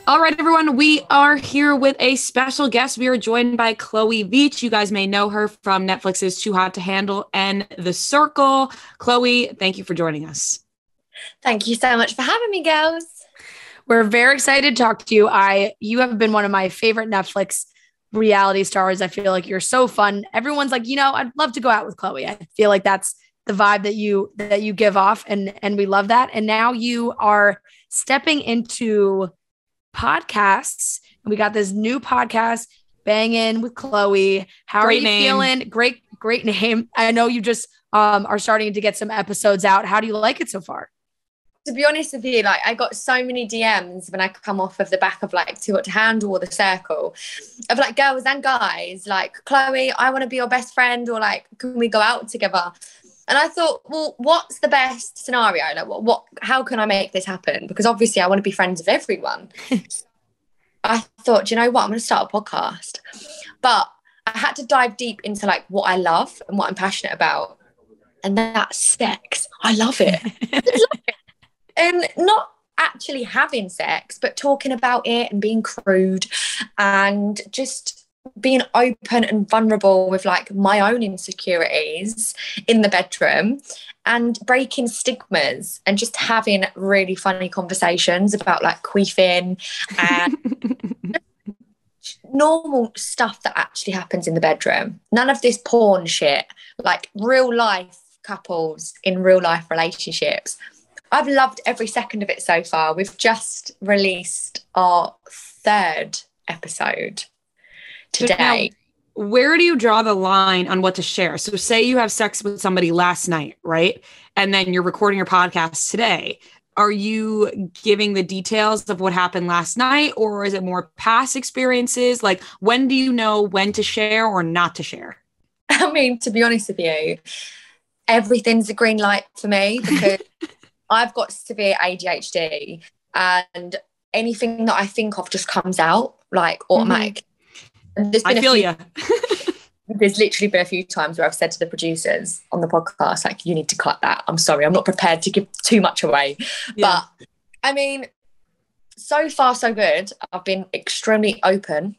All right, everyone, we are here with a special guest. We are joined by Chloe Veitch. You guys may know her from Netflix's Too Hot to Handle and The Circle. Chloe, thank you for joining us. Thank you so much for having me, girls. We're very excited to talk to you. You have been one of my favorite Netflix reality stars. I feel like you're so fun. Everyone's like, I'd love to go out with Chloe. I feel like that's the vibe that you give off, and we love that. And now you are stepping into podcasts, and we got this new podcast, Bangin' with Chloe. How are you feeling? Great name. I know you just are starting to get some episodes out. How do you like it so far? To be honest with you, like I got so many DMs when I come off of the back of like Too Hot to Handle or The Circle of like girls and guys like, Chloe, I want to be your best friend, or like, can we go out together? And I thought, well, what's the best scenario? Like, how can I make this happen? Because obviously I want to be friends with everyone. I thought, you know what? I'm going to start a podcast. But I had to dive deep into like what I love and what I'm passionate about. And that's sex. I love it. And not actually having sex, but talking about it and being crude and just being open and vulnerable with like my own insecurities in the bedroom and breaking stigmas and just having really funny conversations about like queefing and normal stuff that actually happens in the bedroom. None of this porn shit, like real life couples in real life relationships. I've loved every second of it so far. We've just released our 3rd episode today. Now, where do you draw the line on what to share? So say you have sex with somebody last night, right? And then you're recording your podcast today. Are you giving the details of what happened last night, or is it more past experiences? Like, when do you know when to share or not to share? I mean, to be honest with you, everything's a green light for me because I've got severe ADHD and anything that I think of just comes out like automatic. And I feel you. There's literally been a few times where I've said to the producers on the podcast, like, you need to cut that. I'm sorry, I'm not prepared to give too much away. Yeah. But I mean, so far so good. I've been extremely open.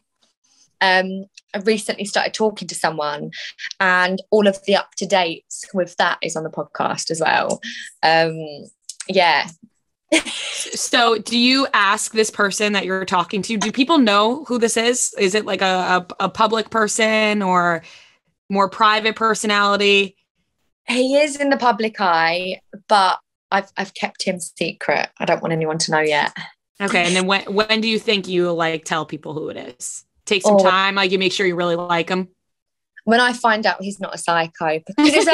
I recently started talking to someone, and all of the up-to-dates with that is on the podcast as well. Yeah. So do you ask this person that you're talking to, do people know who this is? Is it like a public person or more private personality? He is in the public eye, but I've kept him secret. I don't want anyone to know yet. Okay. And then when do you think you like tell people who it is? Take some time, like you make sure you really like him. When I find out he's not a psycho, because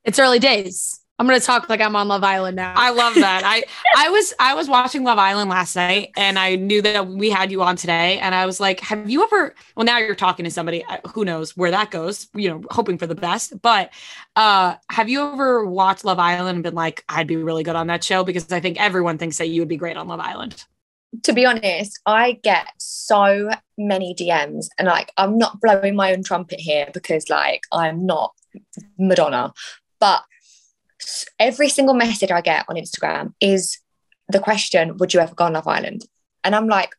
it's early days. I'm going to talk like I'm on Love Island now. I love that. I was watching Love Island last night, and I knew that we had you on today. And I was like, have you ever, well, now you're talking to somebody, who knows where that goes, hoping for the best. But have you ever watched Love Island and been like, I'd be really good on that show? Because I think everyone thinks that you would be great on Love Island. To be honest, I get so many DMs, and like, I'm not blowing my own trumpet here because like, I'm not Madonna, but every single message I get on Instagram is the question, would you ever go on Love Island? And I'm like,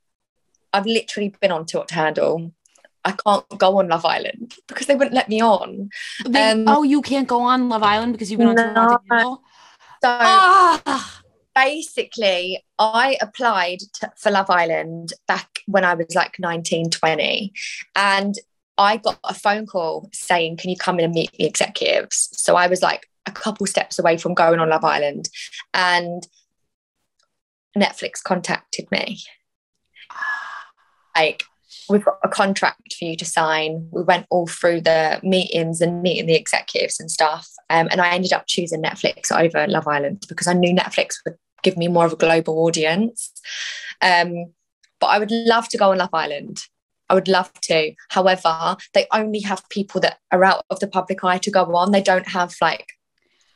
I've literally been on Too Hot to Handle. I can't go on Love Island because they wouldn't let me on. You can't go on Love Island because you've been on Too Hot to Handle? So basically, I applied for Love Island back when I was like 19, 20. And I got a phone call saying, can you come in and meet the executives? So I was like a couple steps away from going on Love Island. And Netflix contacted me. Like, we've got a contract for you to sign. We went all through the meetings and meeting the executives and stuff. And I ended up choosing Netflix over Love Island because I knew Netflix would give me more of a global audience. But I would love to go on Love Island. I would love to. However, they only have people that are out of the public eye to go on. They don't have like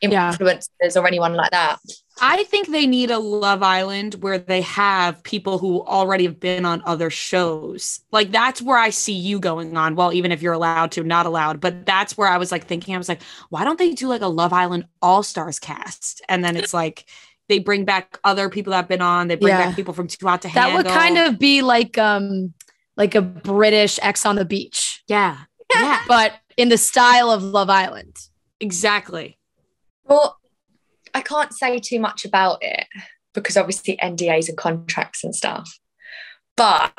influencers or anyone like that. I think they need a Love Island where they have people who already have been on other shows. Like, that's where I see you going on. Well, even if you're allowed to, not allowed. But that's where I was like thinking, I was like, why don't they do like a Love Island All-Stars cast? And then it's like, they bring back other people that have been on. They bring back people from Too Hot to That Handle. would kind of be like a British X on the Beach. Yeah. But in the style of Love Island. Exactly. Well, I can't say too much about it because obviously NDAs and contracts and stuff. But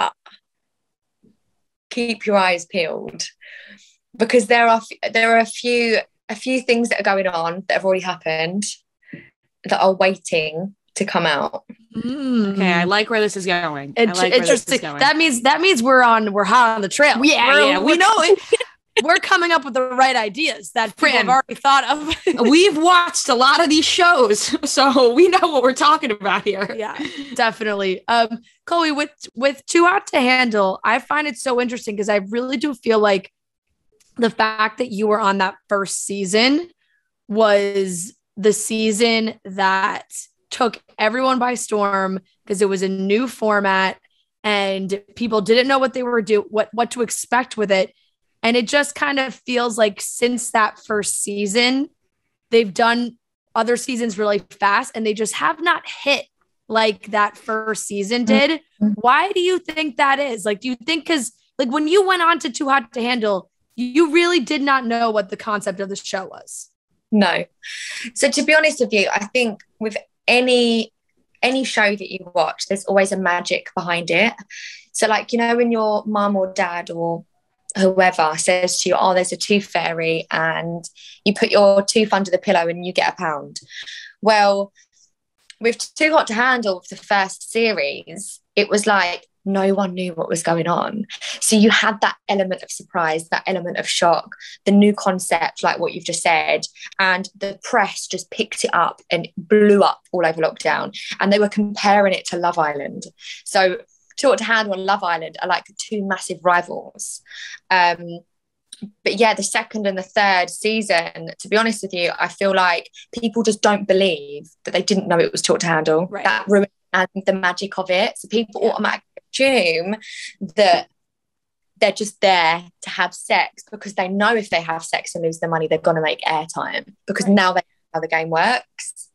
keep your eyes peeled because there are a few things that are going on that have already happened that are waiting to come out. Okay, I like where this is going. Interesting. That means we're hot on the trail. We know it. We're coming up with the right ideas that people have already thought of. We've watched a lot of these shows, so we know what we're talking about here. Yeah, definitely. Chloe, with Too Hot to Handle, I find it so interesting because I really do feel like the fact that you were on that first season was the season that took everyone by storm because it was a new format and people didn't know what they were what to expect with it. And it just kind of feels like since that first season, they've done other seasons really fast and they just have not hit like that first season did. Why do you think that is? Like, do you think because like when you went on to Too Hot to Handle, you really did not know what the concept of the show was? No. So to be honest with you, I think with any show that you watch, there's always a magic behind it. So like, you know, when your mum or dad or whoever says to you, oh, there's a tooth fairy and you put your tooth under the pillow and you get £1. Well, with Too Hot to Handle, with the first series, it was like no one knew what was going on. So you had that element of surprise, that element of shock, the new concept, like what you've just said, and the press just picked it up and blew up all over lockdown. And they were comparing it to Love Island. So Too Hot to Handle and Love Island are like two massive rivals. But yeah, the second and the third season, to be honest with you, I feel like people just don't believe that they didn't know it was Too Hot to Handle. Right. That ruined the magic of it. So people automatically assume that they're just there to have sex because they know if they have sex and lose their money, they're going to make airtime because now they know how the game works.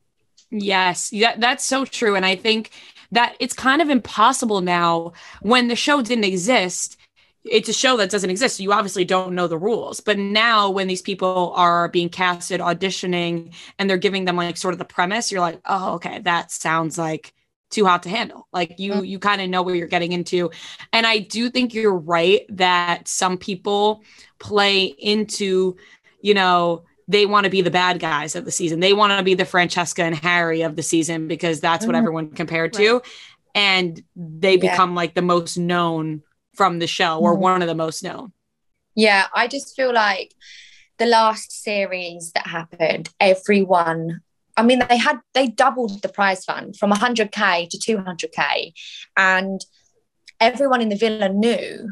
Yes, that's so true. And I think that it's kind of impossible now when the show didn't exist. It's a show that doesn't exist. So you obviously don't know the rules. But now when these people are being casted, auditioning, and they're giving them like sort of the premise, you're like, oh, okay, that sounds like Too Hot to Handle. Like you kind of know what you're getting into. And I do think you're right that some people play into, you know, they want to be the bad guys of the season. They want to be the Francesca and Harry of the season because that's what everyone compared to. And they become like the most known from the show or one of the most known. Yeah, I just feel like the last series that happened, everyone, I mean, they doubled the prize fund from 100K to 200K. And everyone in the villa knew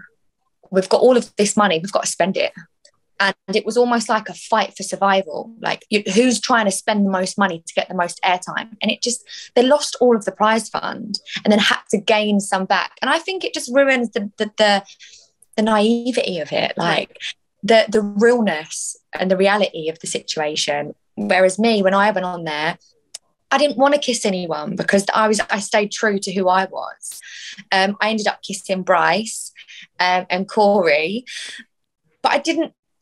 we've got all of this money, we've got to spend it. And it was almost like a fight for survival. Like, who's trying to spend the most money to get the most airtime? And they lost all of the prize fund and then had to gain some back. And I think it just ruins the naivety of it, like the realness and the reality of the situation. Whereas me, when I went on there, I didn't want to kiss anyone because I stayed true to who I was. I ended up kissing Bryce and Corey, but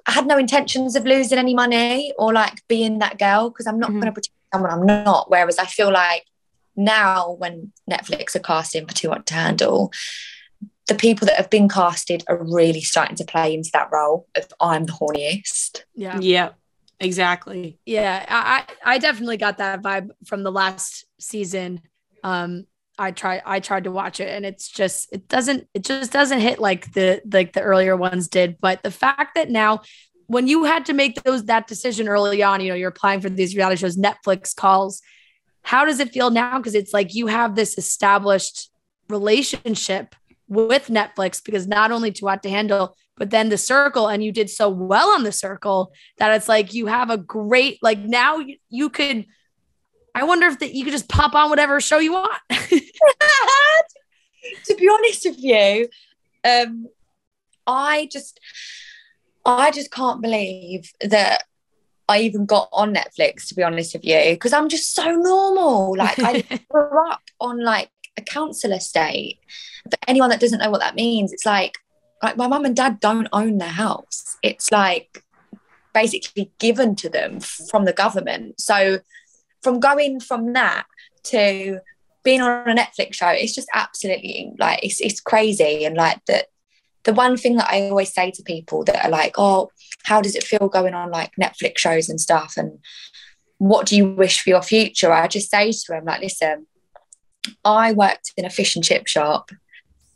I had no intentions of losing any money or like being that girl because I'm not going to pretend someone I'm not. Whereas I feel like now when Netflix are casting for Too Hot to Handle, the people that have been casted are really starting to play into that role of I'm the horniest. Yeah, exactly. Yeah, I definitely got that vibe from the last season. I tried to watch it and it just doesn't hit like the earlier ones did. But the fact that now when you had to make that decision early on, you know, you're applying for these reality shows, Netflix calls, how does it feel now? Because it's like you have this established relationship with Netflix because not only Too Hot to Handle, but then The Circle, and you did so well on The Circle that it's like you have a great, like now you could, I wonder if you could just pop on whatever show you want. To be honest with you, I just can't believe that I even got on Netflix, to be honest with you, because I'm just so normal. Like I grew up on like a council estate. For anyone that doesn't know what that means, it's like my mum and dad don't own their house. It's like basically given to them from the government. So from going from that to being on a Netflix show, it's just absolutely like it's crazy. And like the one thing that I always say to people that are like, oh, how does it feel going on like Netflix shows and stuff, and what do you wish for your future? I just say to them, like, listen, I worked in a fish and chip shop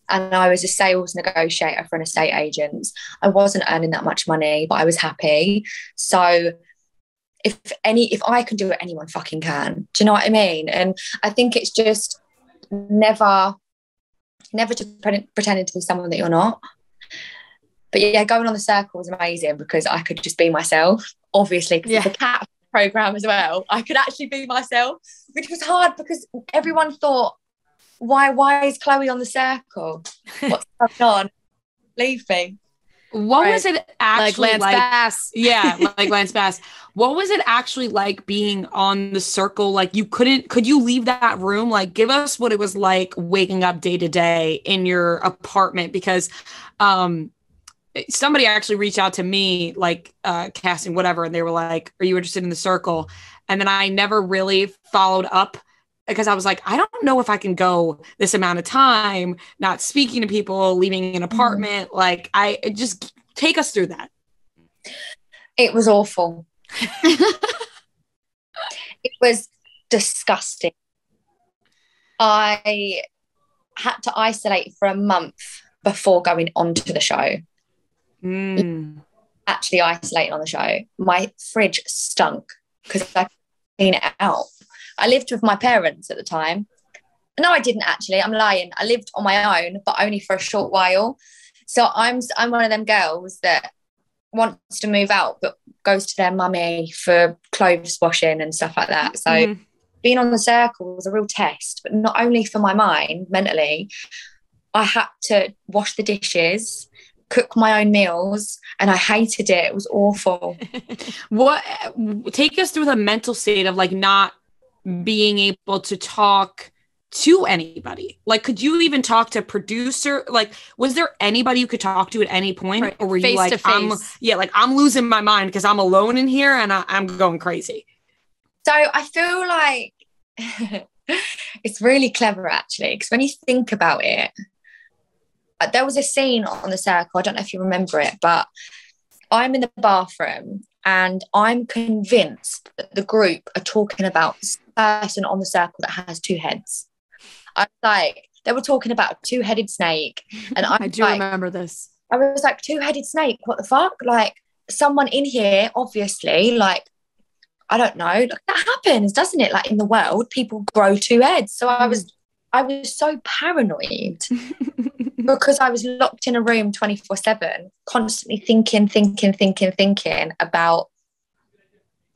and I was a sales negotiator for an estate agent. I wasn't earning that much money, but I was happy. So if I can do it, anyone fucking can. Do you know what I mean? And I think it's just never to pretending to be someone that you're not. But yeah, going on the circle was amazing because I could just be myself, obviously, because the cat program as well. I could actually be myself, which was hard because everyone thought, why is Chloe on the circle? What's going on? Leave me. What was it actually like? Lance Bass. Yeah, like Lance Bass. What was it actually like being on the circle? Like could you leave that room? Like give us what it was like waking up day to day in your apartment, because somebody actually reached out to me, like casting whatever, and they were like, are you interested in the circle? And then I never really followed up because I was like, I don't know if I can go this amount of time not speaking to people, leaving an apartment. Like I just take us through that. It was awful. It was disgusting. I had to isolate for a month before going onto the show. Actually isolating on the show. My fridge stunk because I couldn't clean it out. I lived with my parents at the time. No, I didn't actually. I'm lying. I lived on my own, but only for a short while. So I'm one of them girls that wants to move out, but goes to their mummy for clothes washing and stuff like that. So being on the circle was a real test, but not only for my mind, mentally. I had to wash the dishes, cook my own meals, and I hated it. It was awful. Take us through the mental state of like not being able to talk to anybody. Like, could you even talk to producer? Like, was there anybody you could talk to at any point? Right. Or were you like, I'm losing my mind because I'm alone in here and I'm going crazy? So I feel like it's really clever actually, because when you think about it, there was a scene on the circle, I don't know if you remember it, but I'm in the bathroom and I'm convinced that the group are talking about this person on the circle that has two heads. I was like, they were talking about a two-headed snake. And I do remember this. I was like, two-headed snake, what the fuck? Like, someone in here, obviously, like, I don't know, like, that happens, doesn't it? Like, in the world, people grow two heads. So I was so paranoid because I was locked in a room 24/7, constantly thinking about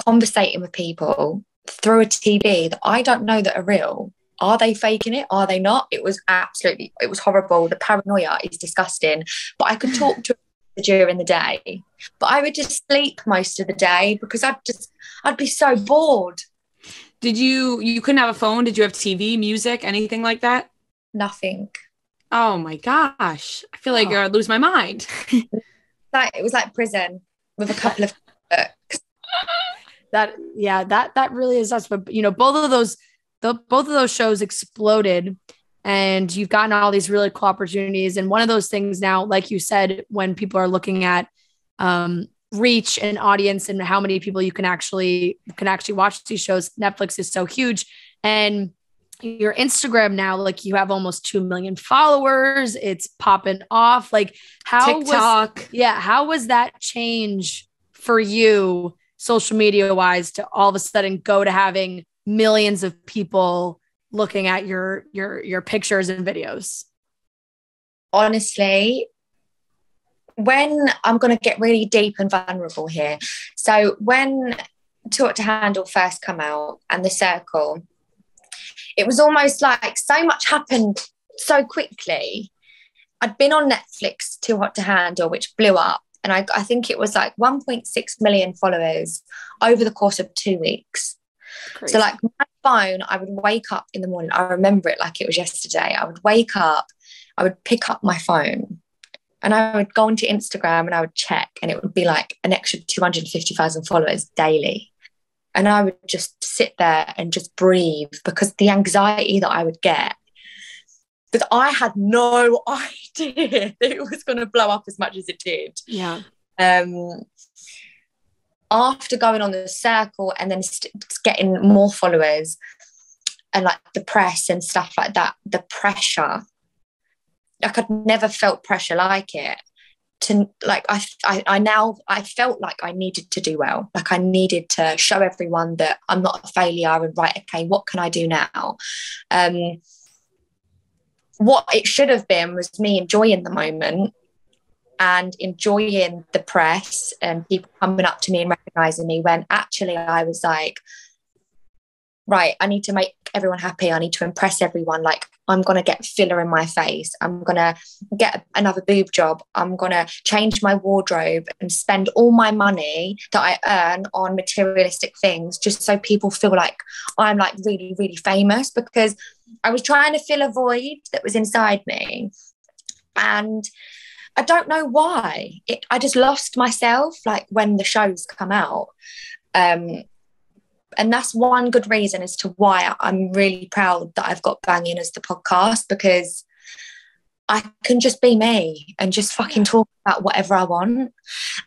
conversating with people through a TV that I don't know that are real. Are they faking it? Are they not? It was horrible. The paranoia is disgusting. But I could talk to her during the day, but I would just sleep most of the day because I'd be so bored. Did you couldn't have a phone? Did you have TV, music, anything like that? Nothing. Oh my gosh. I feel like I'd lose my mind. It was like prison with a couple of books. That really is us. But both of those shows exploded and you've gotten all these really cool opportunities. And one of those things now, like you said, when people are looking at reach and audience and how many people you can actually watch these shows, Netflix is so huge. And your Instagram now, like you have almost 2 million followers. It's popping off. Like TikTok. How was that change for you social media wise to all of a sudden go to having millions of people looking at your pictures and videos? Honestly, when I'm going to get really deep and vulnerable here. So when Too Hot to Handle first come out and The Circle, it was almost like so much happened so quickly. I'd been on Netflix, Too Hot to Handle, which blew up. and I think it was like 1.6 million followers over the course of 2 weeks. Crazy. So like my phone, I would wake up in the morning. I remember it like it was yesterday. I would wake up, I would pick up my phone and I would go onto Instagram and I would check, and it would be like an extra 250,000 followers daily. And I would just sit there and just breathe, because the anxiety that I would get, because I had no idea that it was going to blow up as much as it did. Yeah. After going on the circle and then getting more followers and like the press and stuff like that, the pressure, like I'd never felt pressure like it. To like I felt like I needed to do well, like I needed to show everyone that I'm not a failure, and right, okay, what can I do now? What it should have been was me enjoying the moment and enjoying the press and people coming up to me and recognizing me, when actually I was like, right, I need to make everyone happy. I need to impress everyone. Like, I'm going to get filler in my face. I'm going to get another boob job. I'm going to change my wardrobe and spend all my money that I earn on materialistic things just so people feel like I'm like really, really famous, because I was trying to fill a void that was inside me. And I don't know why. I just lost myself, like, when the shows come out. And that's one good reason as to why I'm really proud that I've got Banging as the podcast, because I can just be me and just fucking talk about whatever I want.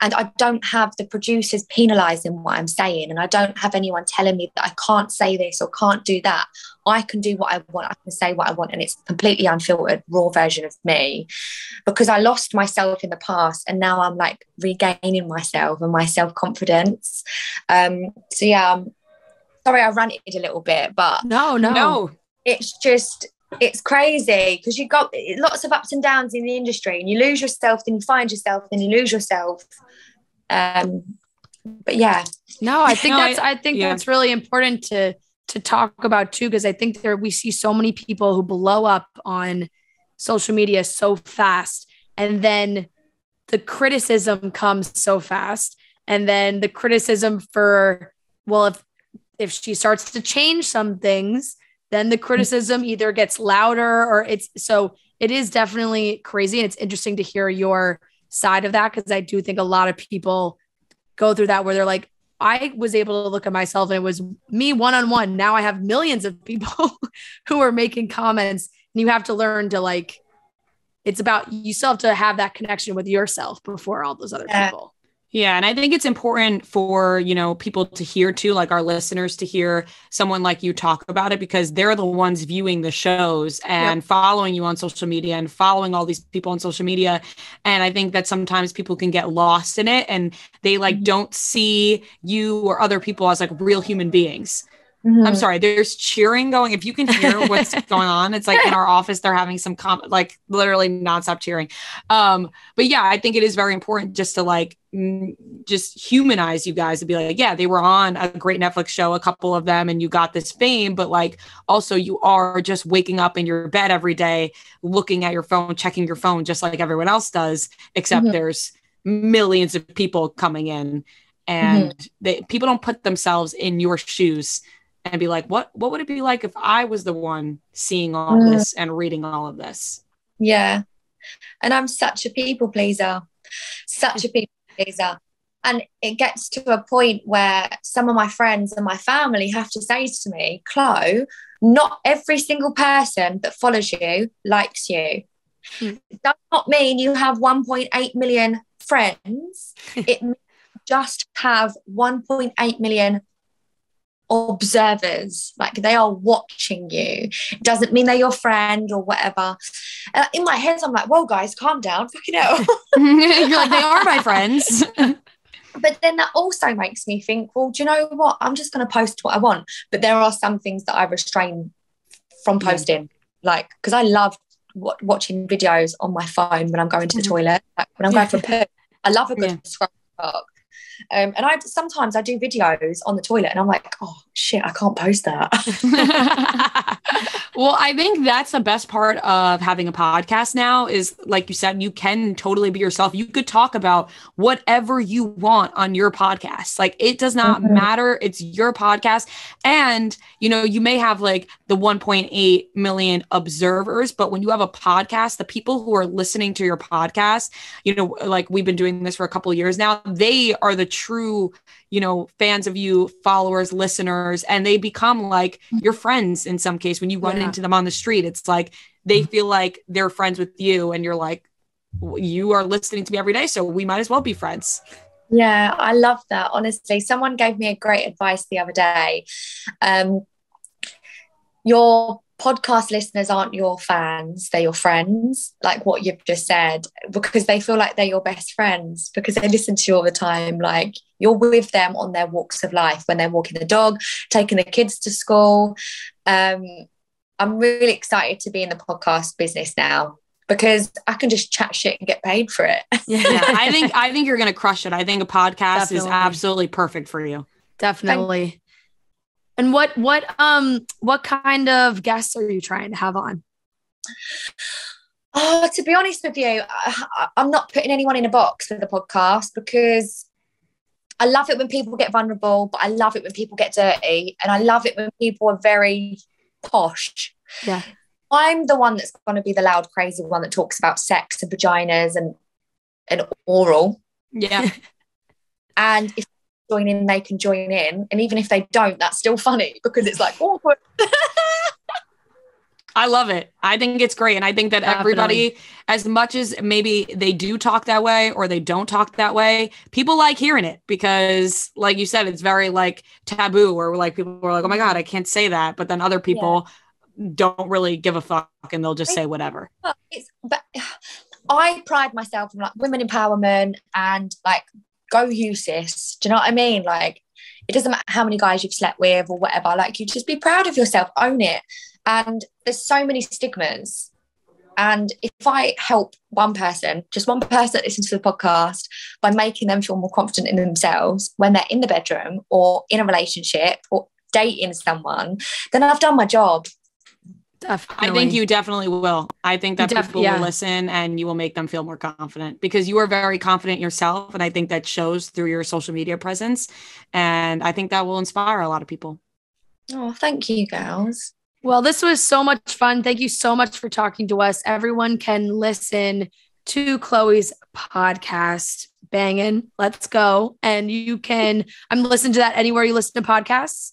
And I don't have the producers penalising what I'm saying, and I don't have anyone telling me that I can't say this or can't do that. I can do what I want. I can say what I want, and it's a completely unfiltered, raw version of me, because I lost myself in the past and now I'm like regaining myself and my self-confidence. So yeah, sorry I ranted a little bit, but no, it's crazy, because you got lots of ups and downs in the industry, and you lose yourself, then you find yourself, then you lose yourself. But yeah, no, I think that's really important to talk about too, because I think we see so many people who blow up on social media so fast, and then the criticism comes so fast, and then the criticism for, well, if she starts to change some things, then the criticism either gets louder or it is definitely crazy. And it's interesting to hear your side of that, because I do think a lot of people go through that, where they're like, I was able to look at myself and it was me one-on-one. Now I have millions of people who are making comments, and you have to learn to, like, it's about, you still have to have that connection with yourself before all those other people. Yeah. And I think it's important for, people to hear too, like our listeners to hear someone like you talk about it, because they're the ones viewing the shows and following you on social media and following all these people on social media. And I think that sometimes people can get lost in it, and they don't see you or other people as like real human beings. Mm-hmm. I'm sorry, there's cheering going. If you can hear what's going on, it's like in our office, they're having some like literally nonstop cheering. But yeah, I think it is very important just to like, just humanize you guys and be like, yeah, they were on a great Netflix show, a couple of them, and you got this fame, but like also you are just waking up in your bed every day, looking at your phone, checking your phone, just like everyone else does, except there's millions of people coming in, and people don't put themselves in your shoes and be like, what would it be like if I was the one seeing all this and reading all of this? Yeah. And I'm such a people pleaser. And it gets to a point where some of my friends and my family have to say to me, Chloe, not every single person that follows you likes you. It does not mean you have 1.8 million friends. It means just have 1.8 million observers, like they are watching you. It doesn't mean they're your friend or whatever. In my head, I'm like, well, guys, calm down, fucking hell. You're like, they are my friends. But then that also makes me think, well, do you know what? I'm just going to post what I want. But there are some things that I restrain from posting, like, because I love watching videos on my phone when I'm going to the toilet, like when I'm going for a poo. I love a good scroll talk. And sometimes I do videos on the toilet and I'm like, oh shit, I can't post that. Well, I think that's the best part of having a podcast now is, like you said, you can totally be yourself. You could talk about whatever you want on your podcast. Like, it does not matter. It's your podcast. And, you may have like the 1.8 million observers, but when you have a podcast, the people who are listening to your podcast, like we've been doing this for a couple of years now, they are the true fans of you, followers, listeners, and they become like your friends in some case. When you run into them on the street, it's like they feel like they're friends with you, and you're like, you are listening to me every day, so we might as well be friends. Yeah, I love that. Honestly, someone gave me a great advice the other day. Your podcast listeners aren't your fans, they're your friends, like what you've just said, because they feel like they're your best friends because they listen to you all the time. Like, you're with them on their walks of life, when they're walking the dog, taking the kids to school. I'm really excited to be in the podcast business now because I can just chat shit and get paid for it. Yeah, I think you're gonna crush it. I think a podcast is absolutely perfect for you. Definitely. And what kind of guests are you trying to have on? Oh, to be honest with you, I'm not putting anyone in a box for the podcast because I love it when people get vulnerable, but I love it when people get dirty, and I love it when people are very posh. Yeah. I'm the one that's going to be the loud, crazy one that talks about sex and vaginas and oral. Yeah. And if they join in, they can join in. And even if they don't, that's still funny because it's like awkward. I love it. I think it's great. And I think that everybody, as much as maybe they do talk that way or they don't talk that way, people like hearing it because, like you said, it's very like taboo, or like people are like, oh my God, I can't say that. But then other people don't really give a fuck and they'll just say whatever. But I pride myself on like women empowerment and like, go you sis. Do you know what I mean? Like, it doesn't matter how many guys you've slept with or whatever. Like, you just be proud of yourself, own it. And there's so many stigmas. And if I help one person, just one person that listens to the podcast, by making them feel more confident in themselves when they're in the bedroom or in a relationship or dating someone, then I've done my job. Definitely. I think you definitely will. I think that people will listen and you will make them feel more confident because you are very confident yourself. And I think that shows through your social media presence. And I think that will inspire a lot of people. Oh, thank you, girls. Well, this was so much fun. Thank you so much for talking to us. Everyone can listen to Chloe's podcast, Bangin'. Let's go. And you can, I'm listening to that anywhere you listen to podcasts.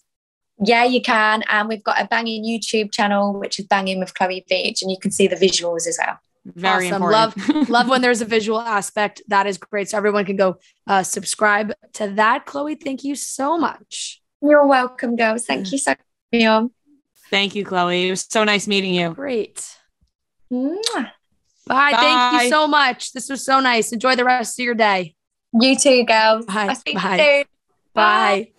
Yeah, you can. And we've got a banging YouTube channel, which is Banging with Chloe Veitch, and you can see the visuals as well. Very awesome. Important. Love when there's a visual aspect. That is great. So everyone can go subscribe to that. Chloe, thank you so much. You're welcome, girls. Thank you so much. Thank you, Chloe. It was so nice meeting you. Great. Mwah. Bye. Thank you so much. This was so nice. Enjoy the rest of your day. You too, girls. Bye. I'll speak Bye. soon. Bye.